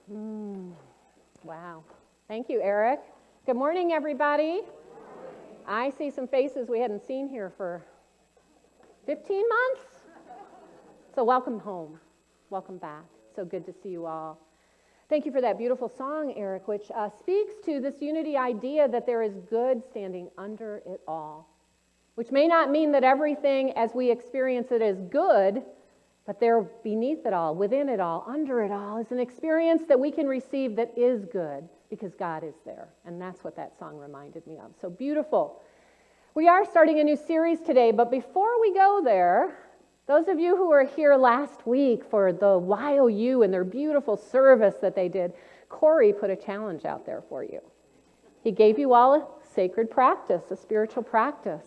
Wow. Thank you, Eric. Good morning, everybody. I see some faces we hadn't seen here for 15 months. So welcome home. Welcome back. So good to see you all. Thank you for that beautiful song, Eric, which speaks to this unity idea that there is good standing under it all, which may not mean that everything as we experience it is good, but there beneath it all, within it all, under it all is an experience that we can receive that is good because God is there. And that's what that song reminded me of. So beautiful. We are starting a new series today, but before we go there, those of you who were here last week for the YOU and their beautiful service that they did, Corey put a challenge out there for you. He gave you all a sacred practice, a spiritual practice.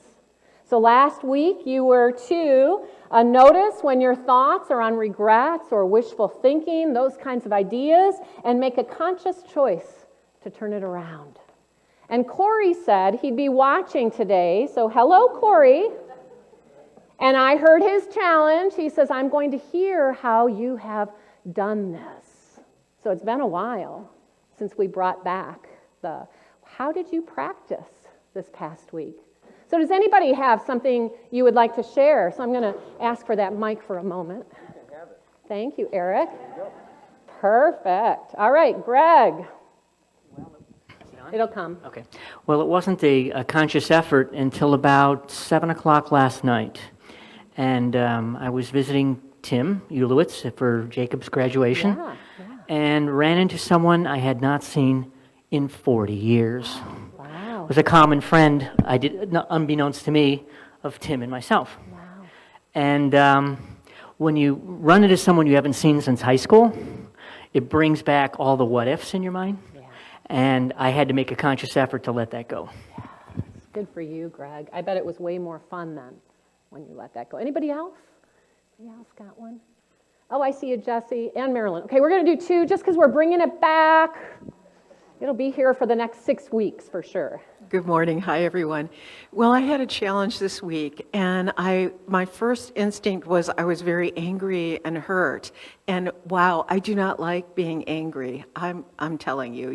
So last week you were to notice when your thoughts are on regrets or wishful thinking, those kinds of ideas, and make a conscious choice to turn it around. And Corey said he'd be watching today, so hello, Corey. And I heard his challenge. He says, I'm going to hear how you have done this. So it's been a while since we brought back how did you practice this past week? So does anybody have something you would like to share? So I'm going to ask for that mic for a moment. You can have it. Thank you, Eric. Perfect. All right, Greg. It'll come. Okay. Well, it wasn't a conscious effort until about 7 o'clock last night. And I was visiting Tim Ulowitz for Jacob's graduation and ran into someone I had not seen in 40 years. Wow. It was a common friend, unbeknownst to me, of Tim and myself. Wow. And when you run into someone you haven't seen since high school, it brings back all the what-ifs in your mind. Yeah. And I had to make a conscious effort to let that go. Yeah. It's good for you, Greg. I bet it was way more fun then when you let that go. Anybody else? Anybody else got one? Oh, I see you, Jesse and Marilyn. Okay, we're going to do two just because we're bringing it back. It'll be here for the next 6 weeks for sure. Good morning. Hi, everyone. Well, I had a challenge this week, and my first instinct was I was very angry and hurt. And wow, I do not like being angry. I'm telling you,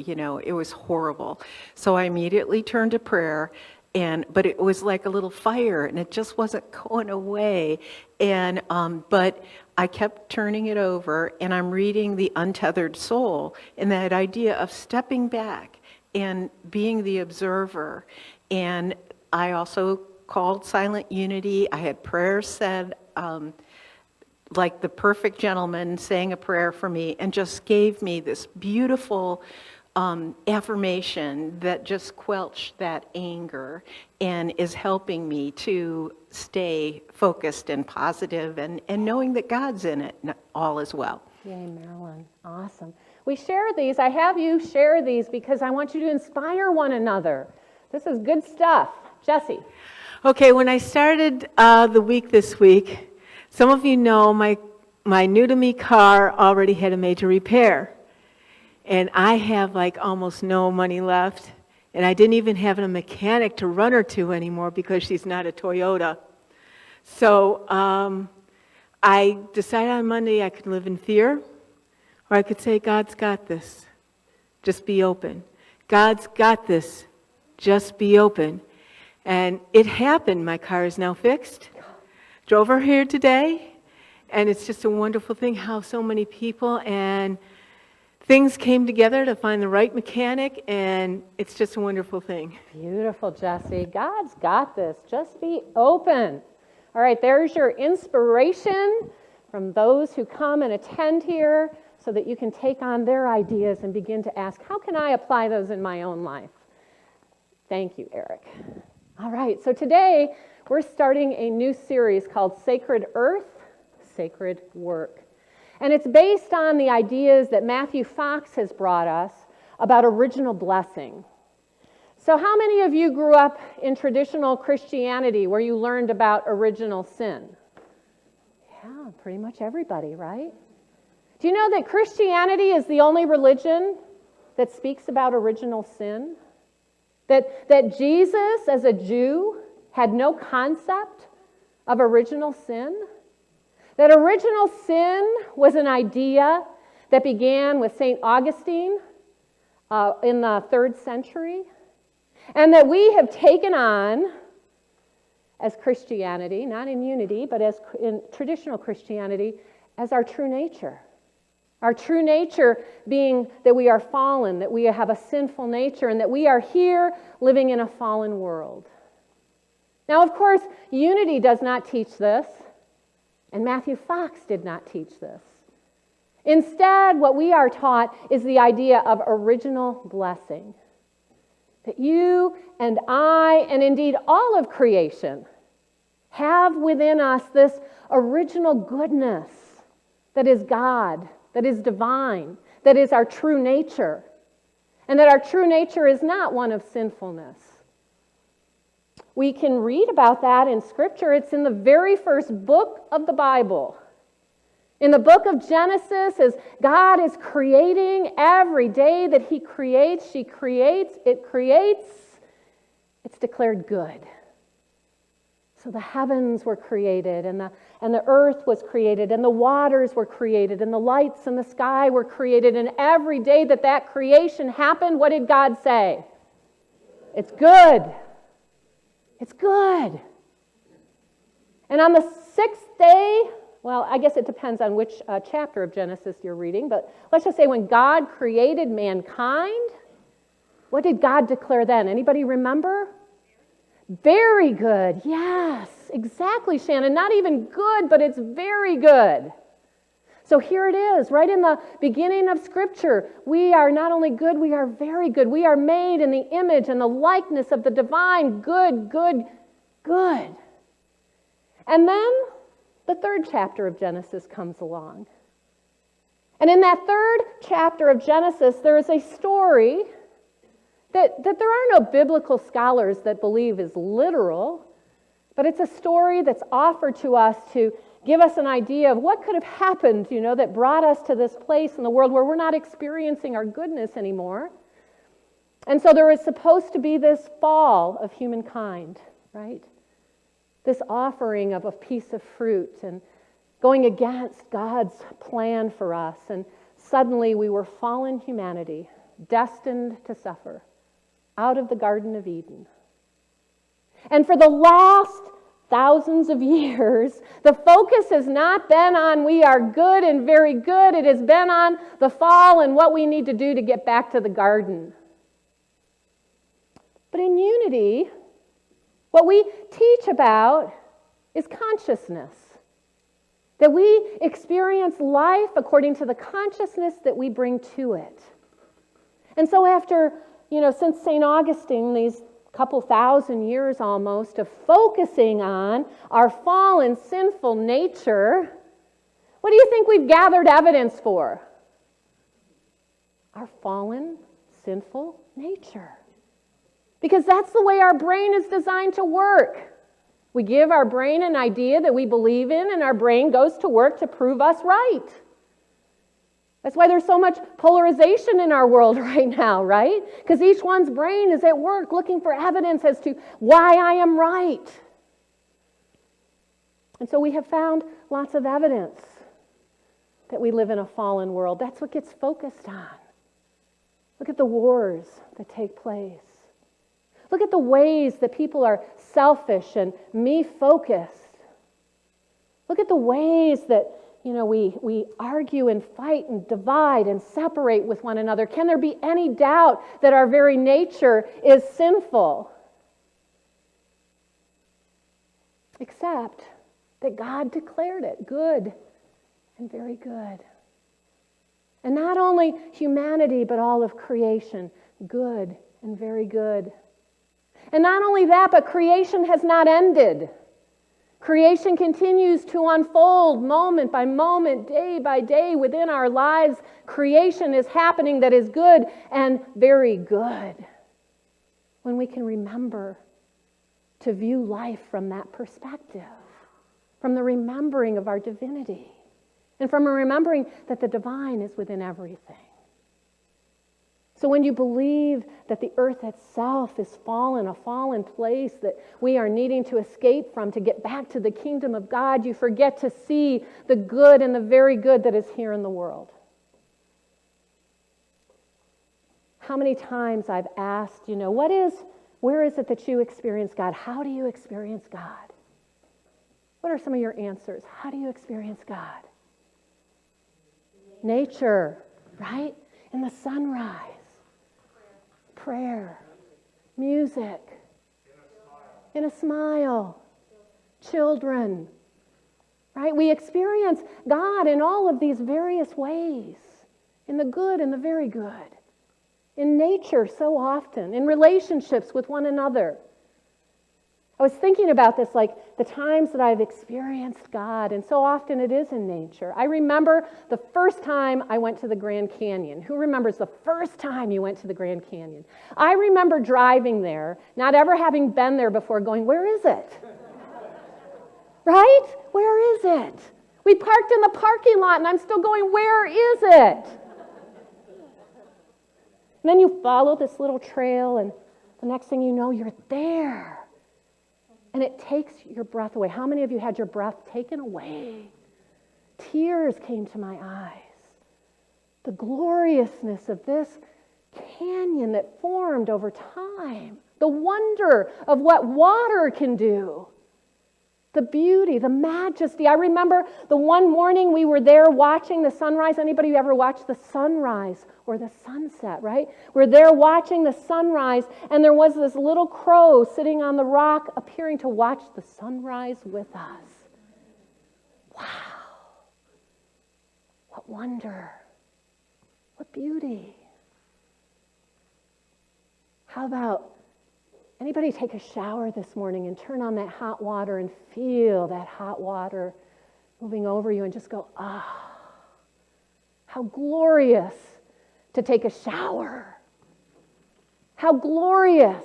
it was horrible. So I immediately turned to prayer. But it was like a little fire, and it just wasn't going away. But I kept turning it over, and I'm reading The Untethered Soul, and that idea of stepping back and being the observer. And I also called Silent Unity. I had prayers said, like the perfect gentleman saying a prayer for me, and just gave me this beautiful affirmation that just quelched that anger and is helping me to stay focused and positive and knowing that God's in it all as well. Yay, Marilyn. Awesome. We share these. I have you share these because I want you to inspire one another. This is good stuff. Jesse. Okay, when I started the week this week, some of you know my new-to-me car already had a major repair. And I have almost no money left. And I didn't even have a mechanic to run her to anymore because she's not a Toyota. So I decided on Monday I could live in fear, or I could say, God's got this. Just be open. God's got this. Just be open. And it happened. My car is now fixed. Drove her here today. And it's just a wonderful thing how so many people and things came together to find the right mechanic, and it's just a wonderful thing. Beautiful, Jesse. God's got this. Just be open. All right, there's your inspiration from those who come and attend here so that you can take on their ideas and begin to ask, how can I apply those in my own life? Thank you, Eric. All right, so today we're starting a new series called Sacred Earth, Sacred Work. And it's based on the ideas that Matthew Fox has brought us about original blessing. So how many of you grew up in traditional Christianity where you learned about original sin? Yeah, pretty much everybody, right? Do you know that Christianity is the only religion that speaks about original sin? That Jesus, as a Jew, had no concept of original sin? That original sin was an idea that began with St. Augustine in the 3rd century, and that we have taken on as Christianity, not in unity, but as in traditional Christianity, as our true nature. Our true nature being that we are fallen, that we have a sinful nature, and that we are here living in a fallen world. Now, of course, unity does not teach this, and Matthew Fox did not teach this. Instead, what we are taught is the idea of original blessing. That you and I, and indeed all of creation, have within us this original goodness that is God, that is divine, that is our true nature, and that our true nature is not one of sinfulness. We can read about that in Scripture. It's in the very first book of the Bible. In the book of Genesis, as God is creating every day that He creates, she creates, it's declared good. So the heavens were created, and the earth was created, and the waters were created, and the lights and the sky were created, and every day that creation happened, what did God say? It's good. It's good. And on the 6th day, well, I guess it depends on which chapter of Genesis you're reading, but let's just say when God created mankind, what did God declare then? Anybody remember? Very good. Yes, exactly, Shannon. Not even good, but it's very good. So here it is, right in the beginning of Scripture. We are not only good, we are very good. We are made in the image and the likeness of the divine. Good, good, good. And then the 3rd chapter of Genesis comes along. And in that 3rd chapter of Genesis, there is a story that there are no biblical scholars that believe is literal, but it's a story that's offered to us to give us an idea of what could have happened, that brought us to this place in the world where we're not experiencing our goodness anymore. And so there is supposed to be this fall of humankind, right? This offering of a piece of fruit and going against God's plan for us. And suddenly we were fallen humanity, destined to suffer, out of the Garden of Eden. And for the last thousands of years, the focus has not been on we are good and very good. It has been on the fall and what we need to do to get back to the garden. But in unity, what we teach about is consciousness. That we experience life according to the consciousness that we bring to it. And so after, since St. Augustine, these couple thousand years almost of focusing on our fallen, sinful nature, what do you think we've gathered evidence for? Our fallen, sinful nature. Because that's the way our brain is designed to work. We give our brain an idea that we believe in, and our brain goes to work to prove us right. That's why there's so much polarization in our world right now, right? Because each one's brain is at work looking for evidence as to why I am right. And so we have found lots of evidence that we live in a fallen world. That's what gets focused on. Look at the wars that take place. Look at the ways that people are selfish and me-focused. Look at the ways that we argue and fight and divide and separate with one another. Can there be any doubt that our very nature is sinful? Except that God declared it good and very good. And not only humanity, but all of creation, good and very good. And not only that, but creation has not ended. Creation continues to unfold moment by moment, day by day within our lives. Creation is happening that is good and very good. When we can remember to view life from that perspective, from the remembering of our divinity, and from remembering that the divine is within everything. So when you believe that the earth itself is fallen, a fallen place that we are needing to escape from to get back to the kingdom of God, you forget to see the good and the very good that is here in the world. how many times I've asked, where is it that you experience God? How do you experience God? What are some of your answers? How do you experience God? Nature, right? In the sunrise. Prayer. Music. In a smile. Children. Right? We experience God in all of these various ways. In the good and the very good. In nature so often. In relationships with one another. I was thinking about this, like the times that I've experienced God, and so often it is in nature. I remember the first time I went to the Grand Canyon. Who remembers the first time you went to the Grand Canyon? I remember driving there, not ever having been there before, going, where is it? Right? Where is it? We parked in the parking lot, and I'm still going, where is it? And then you follow this little trail, and the next thing you know, you're there. And it takes your breath away. How many of you had your breath taken away? Tears came to my eyes. The gloriousness of this canyon that formed over time. The wonder of what water can do. The beauty, the majesty. I remember the one morning we were there watching the sunrise. Anybody ever watched the sunrise or the sunset, right? We're there watching the sunrise, and there was this little crow sitting on the rock appearing to watch the sunrise with us. Wow. What wonder. What beauty. How about anybody take a shower this morning and turn on that hot water and feel that hot water moving over you and just go, how glorious to take a shower. How glorious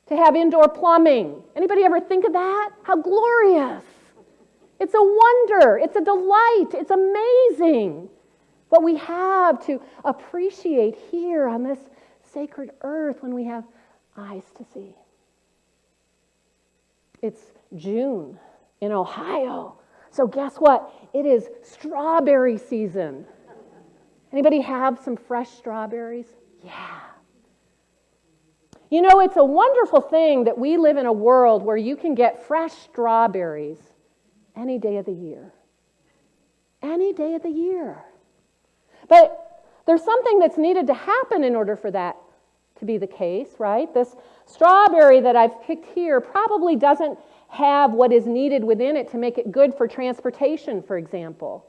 to have indoor plumbing. Anybody ever think of that? How glorious. It's a wonder. It's a delight. It's amazing what we have to appreciate here on this sacred earth when we have eyes to see. It's June in Ohio. So guess what? It is strawberry season. Anybody have some fresh strawberries? Yeah. It's a wonderful thing that we live in a world where you can get fresh strawberries any day of the year. Any day of the year. But there's something that's needed to happen in order for that to be the case, right? This strawberry that I've picked here probably doesn't have what is needed within it to make it good for transportation, for example.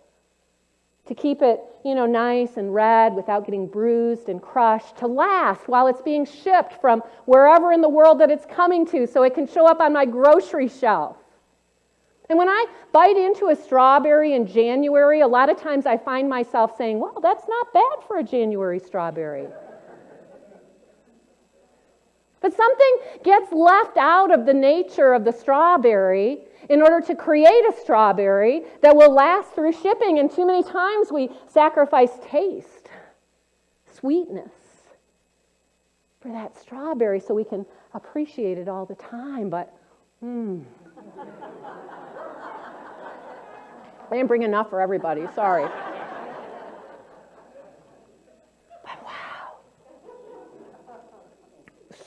To keep it, nice and red without getting bruised and crushed, to last while it's being shipped from wherever in the world that it's coming to so it can show up on my grocery shelf. And when I bite into a strawberry in January, a lot of times I find myself saying, well, that's not bad for a January strawberry. But something gets left out of the nature of the strawberry in order to create a strawberry that will last through shipping. And too many times we sacrifice taste, sweetness for that strawberry so we can appreciate it all the time. But, I didn't bring enough for everybody, sorry.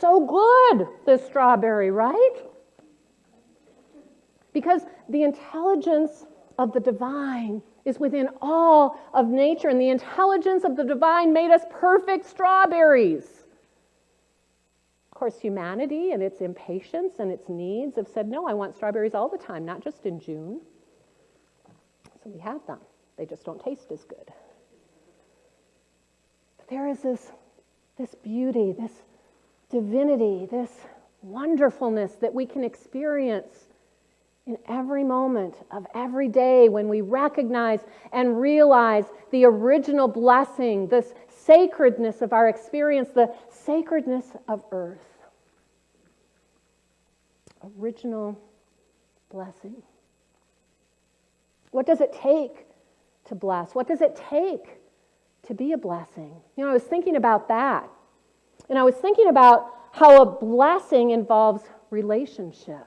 So good, this strawberry, right? Because the intelligence of the divine is within all of nature, and the intelligence of the divine made us perfect strawberries. Of course, humanity and its impatience and its needs have said, no, I want strawberries all the time, not just in June. So we have them. They just don't taste as good. But there is this beauty, this divinity, this wonderfulness that we can experience in every moment of every day when we recognize and realize the original blessing, this sacredness of our experience, the sacredness of earth. Original blessing. What does it take to bless? What does it take to be a blessing? I was thinking about that. And I was thinking about how a blessing involves relationship.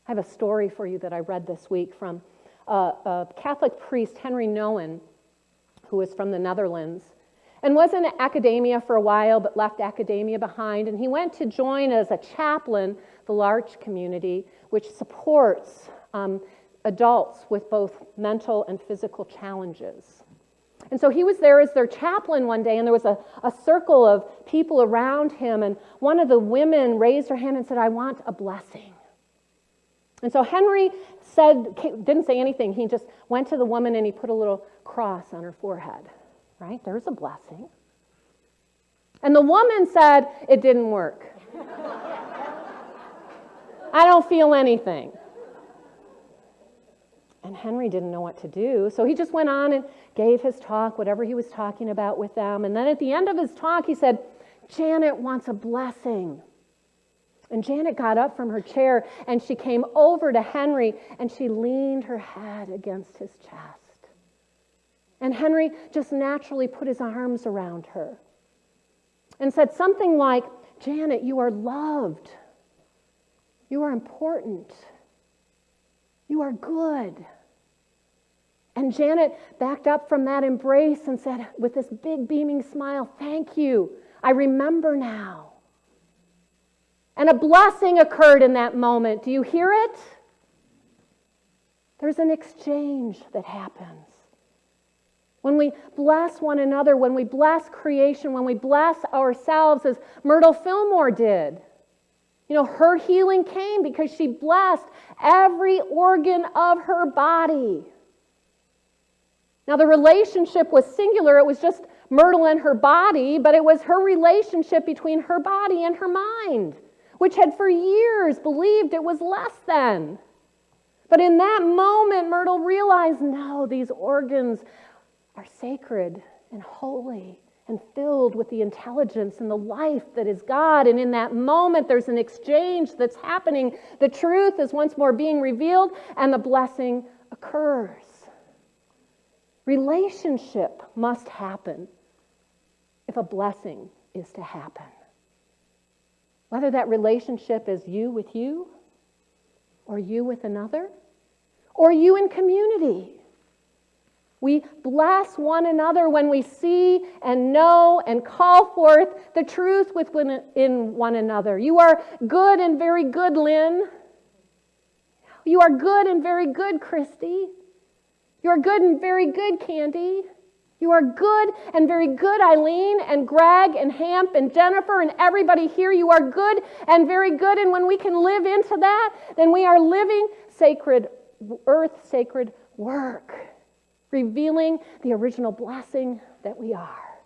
I have a story for you that I read this week from a Catholic priest, Henry Nouwen, who is from the Netherlands. and was in academia for a while, but left academia behind. And he went to join as a chaplain the L'Arche community, which supports adults with both mental and physical challenges. And so he was there as their chaplain one day, and there was a circle of people around him, and one of the women raised her hand and said, "I want a blessing." And so Henry didn't say anything. He just went to the woman and he put a little cross on her forehead, right? There's a blessing. And the woman said, "It didn't work. I don't feel anything." And Henry didn't know what to do, so he just went on and gave his talk, whatever he was talking about with them. And then at the end of his talk, he said, "Janet wants a blessing." And Janet got up from her chair, and she came over to Henry, and she leaned her head against his chest. And Henry just naturally put his arms around her and said something like, "Janet, you are loved. You are important. You are good." And Janet backed up from that embrace and said, with this big beaming smile, "Thank you. I remember now." And a blessing occurred in that moment. Do you hear it? There's an exchange that happens. When we bless one another, when we bless creation, when we bless ourselves, as Myrtle Fillmore did. You know, her healing came because she blessed every organ of her body. Now, the relationship was singular. It was just Myrtle and her body, but it was her relationship between her body and her mind, which had for years believed it was less than. But in that moment, Myrtle realized, no, these organs are sacred and holy and filled with the intelligence and the life that is God. And in that moment, there's an exchange that's happening. The truth is once more being revealed, and the blessing occurs. Relationship must happen if a blessing is to happen. Whether that relationship is you with you, or you with another, or you in community. We bless one another when we see and know and call forth the truth in one another. You are good and very good, Lynn. You are good and very good, Christy. You are good and very good, Candy. You are good and very good, Eileen and Greg and Hamp and Jennifer and everybody here. You are good and very good. And when we can live into that, then we are living sacred work, revealing the original blessing that we are.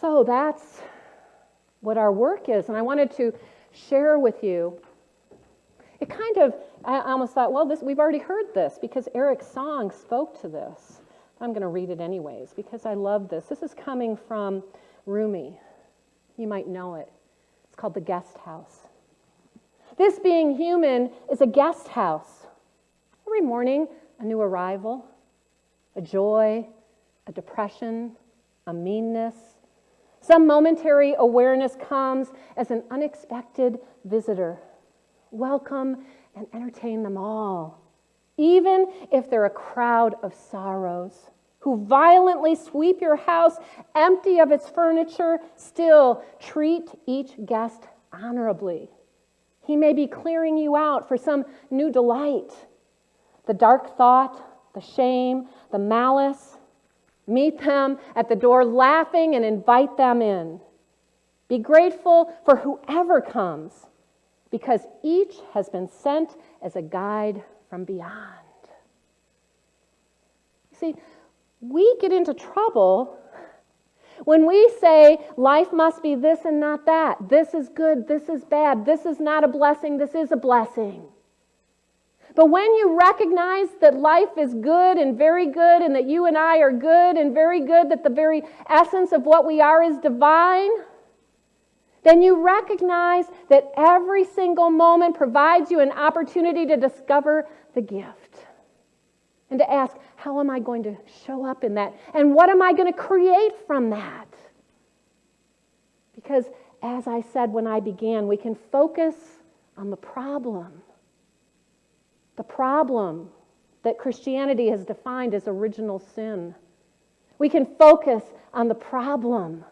So that's what our work is. And I wanted to share with you. It kind of, I almost thought, well, we've already heard this because Eric's song spoke to this. I'm going to read it anyways because I love this. This is coming from Rumi. You might know it. It's called The Guest House. This being human is a guest house. Every morning, a new arrival, a joy, a depression, a meanness. Some momentary awareness comes as an unexpected visitor. Welcome and entertain them all, even if they're a crowd of sorrows who violently sweep your house empty of its furniture. Still treat each guest honorably. He may be clearing you out for some new delight. The dark thought, the shame, the malice. Meet them at the door laughing and invite them in. Be grateful for whoever comes, because each has been sent as a guide from beyond. See, we get into trouble when we say life must be this and not that. This is good, this is bad, this is not a blessing, this is a blessing. But when you recognize that life is good and very good, and that you and I are good and very good, that the very essence of what we are is divine, then you recognize that every single moment provides you an opportunity to discover the gift and to ask, how am I going to show up in that? And what am I going to create from that? Because as I said when I began, we can focus on the problem that Christianity has defined as original sin. We can focus on the problem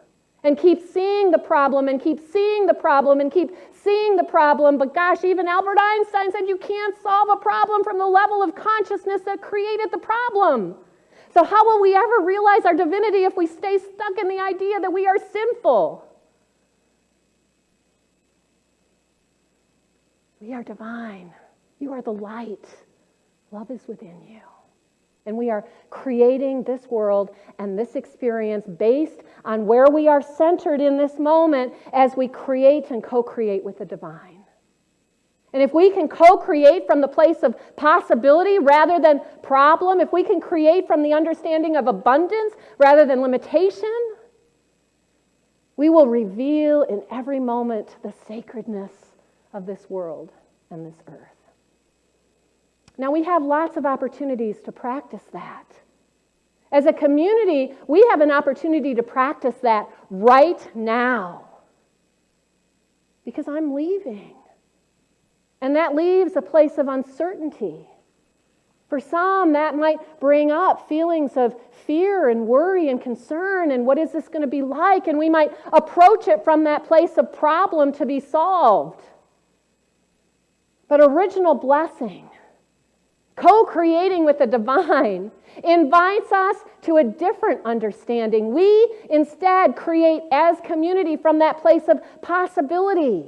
and keep seeing the problem and keep seeing the problem and keep seeing the problem. But gosh, even Albert Einstein said you can't solve a problem from the level of consciousness that created the problem. So how will we ever realize our divinity if we stay stuck in the idea that we are sinful? We are divine. You are the light. Love is within you. And we are creating this world and this experience based on where we are centered in this moment as we create and co-create with the divine. And if we can co-create from the place of possibility rather than problem, if we can create from the understanding of abundance rather than limitation, we will reveal in every moment the sacredness of this world and this earth. Now, we have lots of opportunities to practice that. As a community, we have an opportunity to practice that right now. Because I'm leaving. And that leaves a place of uncertainty. For some, that might bring up feelings of fear and worry and concern and what is this going to be like? And we might approach it from that place of problem to be solved. But original blessing, co-creating with the divine, invites us to a different understanding. We instead create as community from that place of possibility.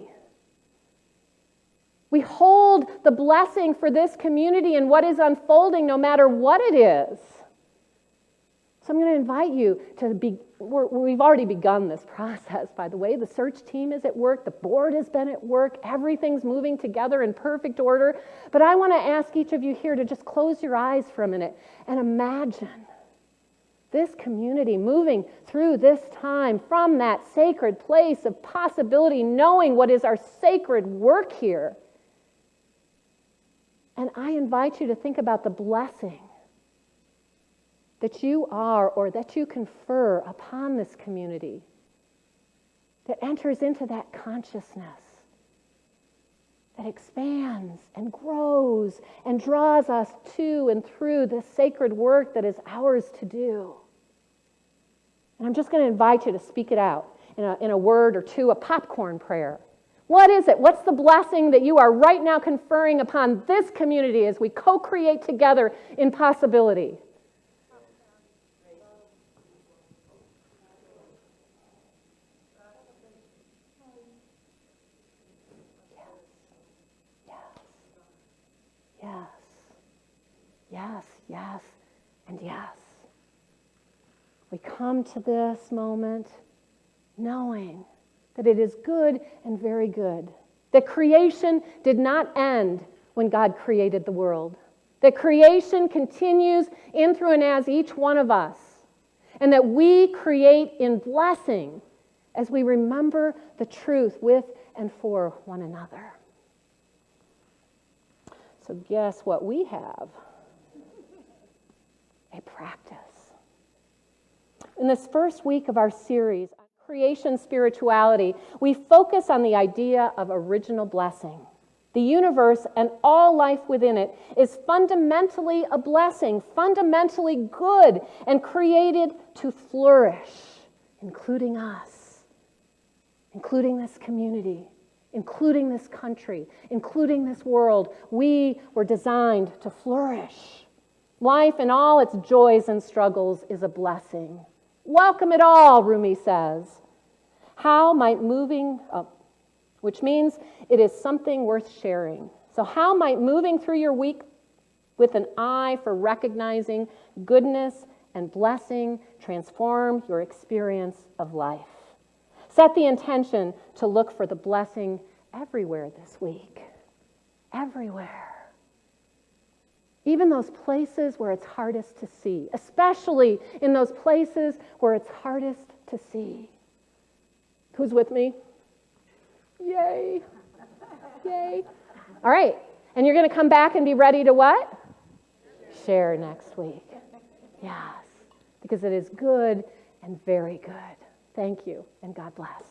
We hold the blessing for this community and what is unfolding no matter what it is. So I'm going to invite you to we've already begun this process, by the way. The search team is at work. The board has been at work. Everything's moving together in perfect order. But I want to ask each of you here to just close your eyes for a minute and imagine this community moving through this time from that sacred place of possibility, knowing what is our sacred work here. And I invite you to think about the blessing that you are or that you confer upon this community that enters into that consciousness, that expands and grows and draws us to and through this sacred work that is ours to do. And I'm just going to invite you to speak it out in a word or two, a popcorn prayer. What is it? What's the blessing that you are right now conferring upon this community as we co-create together in possibility? Yes, yes, and yes. We come to this moment knowing that it is good and very good. That creation did not end when God created the world. That creation continues in, through, and as each one of us. And that we create in blessing as we remember the truth with and for one another. So guess what we have? A practice. In this first week of our series on creation spirituality, we focus on the idea of original blessing. The universe and all life within it is fundamentally a blessing, fundamentally good, and created to flourish, including us, including this community, including this country, including this world. We were designed to flourish. Life in all its joys and struggles is a blessing. Welcome it all, Rumi says. How might which means it is something worth sharing. So how might moving through your week with an eye for recognizing goodness and blessing transform your experience of life? Set the intention to look for the blessing everywhere this week. Everywhere. Even those places where it's hardest to see, especially in those places where it's hardest to see. Who's with me? Yay. Yay. All right. And you're going to come back and be ready to what? Share next week. Yes. Because it is good and very good. Thank you, and God bless.